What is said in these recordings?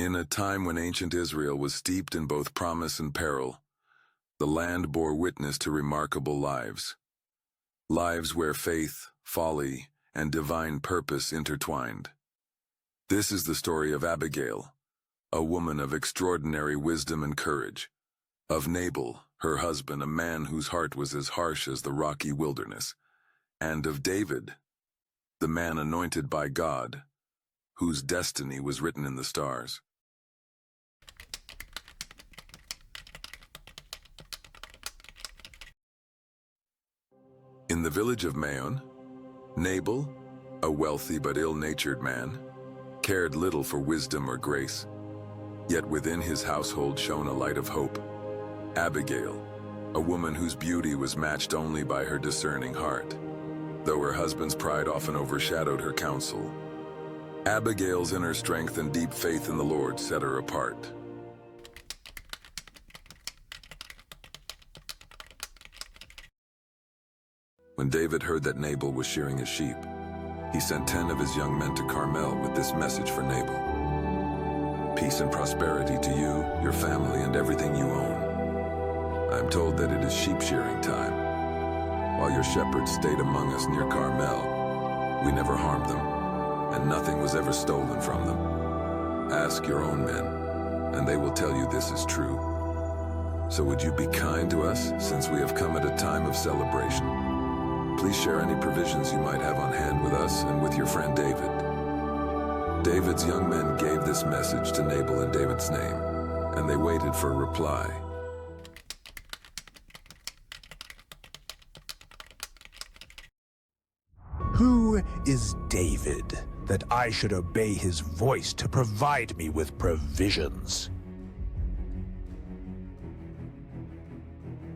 In a time when ancient Israel was steeped in both promise and peril, the land bore witness to remarkable lives. Lives where faith, folly, and divine purpose intertwined. This is the story of Abigail, a woman of extraordinary wisdom and courage. Of Nabal, her husband, a man whose heart was as harsh as the rocky wilderness. And of David, the man anointed by God, whose destiny was written in the stars. In the village of Maon, Nabal, a wealthy but ill-natured man, cared little for wisdom or grace. Yet within his household shone a light of hope. Abigail, a woman whose beauty was matched only by her discerning heart, though her husband's pride often overshadowed her counsel. Abigail's inner strength and deep faith in the Lord set her apart. When David heard that Nabal was shearing his sheep, he sent 10 of his young men to Carmel with this message for Nabal. Peace and prosperity to you, your family, and everything you own. I am told that it is sheep shearing time. While your shepherds stayed among us near Carmel, we never harmed them, and nothing was ever stolen from them. Ask your own men, and they will tell you this is true. So would you be kind to us, since we have come at a time of celebration? Please share any provisions you might have on hand with us and with your friend David. David's young men gave this message to Nabal in David's name, and they waited for a reply. Who is David, that I should obey his voice to provide me with provisions?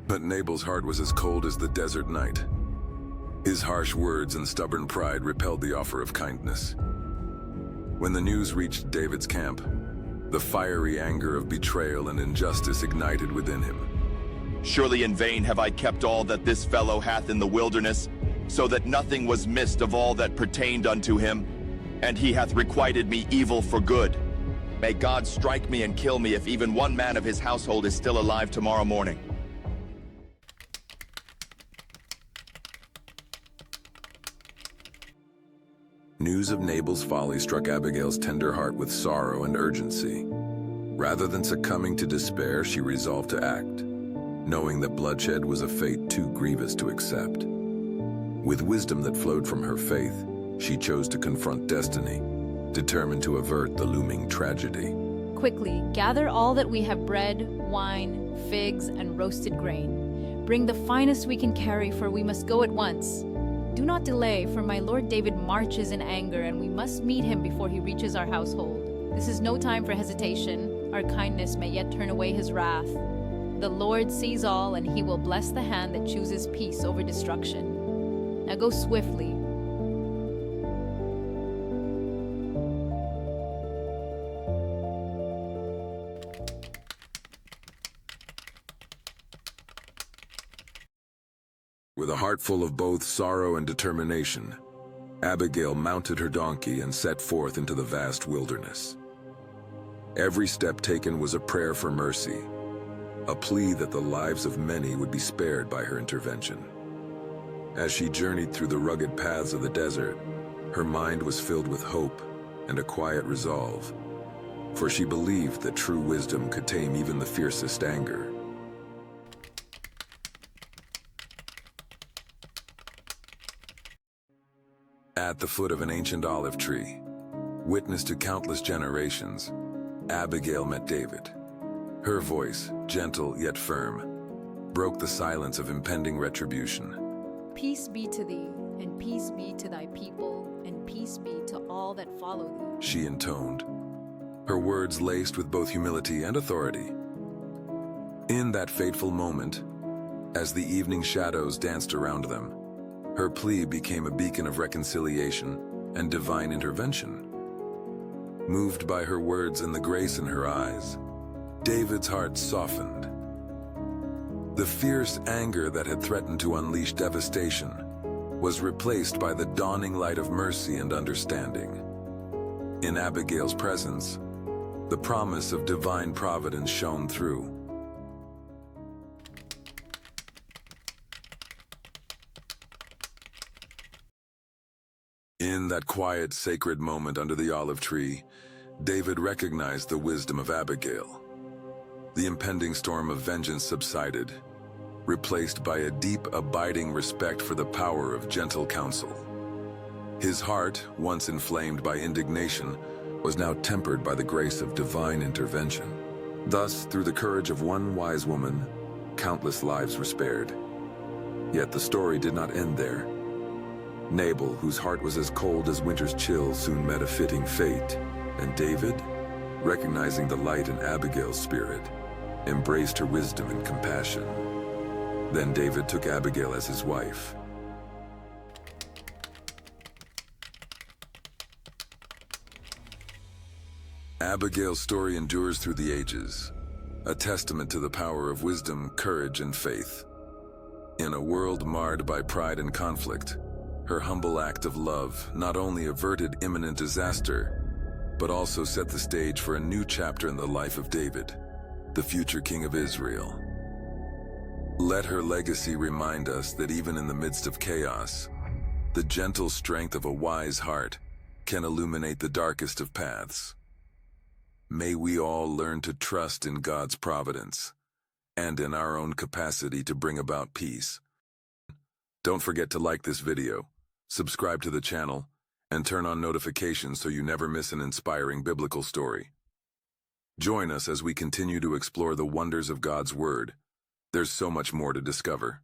But Nabal's heart was as cold as the desert night. His harsh words and stubborn pride repelled the offer of kindness. When the news reached David's camp, the fiery anger of betrayal and injustice ignited within him. Surely in vain have I kept all that this fellow hath in the wilderness, so that nothing was missed of all that pertained unto him, and he hath requited me evil for good. May God strike me and kill me if even one man of his household is still alive tomorrow morning. News of Nabal's folly struck Abigail's tender heart with sorrow and urgency. Rather than succumbing to despair, she resolved to act, knowing that bloodshed was a fate too grievous to accept. With wisdom that flowed from her faith, she chose to confront destiny, determined to avert the looming tragedy. Quickly, gather all that we have: bread, wine, figs, and roasted grain. Bring the finest we can carry, for we must go at once. Do not delay, for my lord David marches in anger, and we must meet him before he reaches our household. This is no time for hesitation. Our kindness may yet turn away his wrath. The Lord sees all, and he will bless the hand that chooses peace over destruction. Now go swiftly. With a heart full of both sorrow and determination, Abigail mounted her donkey and set forth into the vast wilderness. Every step taken was a prayer for mercy, a plea that the lives of many would be spared by her intervention. As she journeyed through the rugged paths of the desert, her mind was filled with hope and a quiet resolve, for she believed that true wisdom could tame even the fiercest anger. At the foot of an ancient olive tree, witness to countless generations, Abigail met David. Her voice, gentle yet firm, broke the silence of impending retribution. Peace be to thee, and peace be to thy people, and peace be to all that follow thee, she intoned, her words laced with both humility and authority. In that fateful moment, as the evening shadows danced around them, her plea became a beacon of reconciliation and divine intervention. Moved by her words and the grace in her eyes, David's heart softened. The fierce anger that had threatened to unleash devastation was replaced by the dawning light of mercy and understanding. In Abigail's presence, The promise of divine providence shone through. In that quiet, sacred moment under the olive tree, David recognized the wisdom of Abigail. The impending storm of vengeance subsided, replaced by a deep, abiding respect for the power of gentle counsel. His heart, once inflamed by indignation, was now tempered by the grace of divine intervention. Thus, through the courage of one wise woman, countless lives were spared. Yet the story did not end there. Nabal, whose heart was as cold as winter's chill, soon met a fitting fate, and David, recognizing the light in Abigail's spirit, embraced her wisdom and compassion. Then David took Abigail as his wife. Abigail's story endures through the ages, a testament to the power of wisdom, courage, and faith. In a world marred by pride and conflict, her humble act of love not only averted imminent disaster, but also set the stage for a new chapter in the life of David, the future king of Israel. Let her legacy remind us that even in the midst of chaos, the gentle strength of a wise heart can illuminate the darkest of paths. May we all learn to trust in God's providence and in our own capacity to bring about peace. Don't forget to like this video, subscribe to the channel, and turn on notifications so you never miss an inspiring biblical story. Join us as we continue to explore the wonders of God's Word. There's so much more to discover.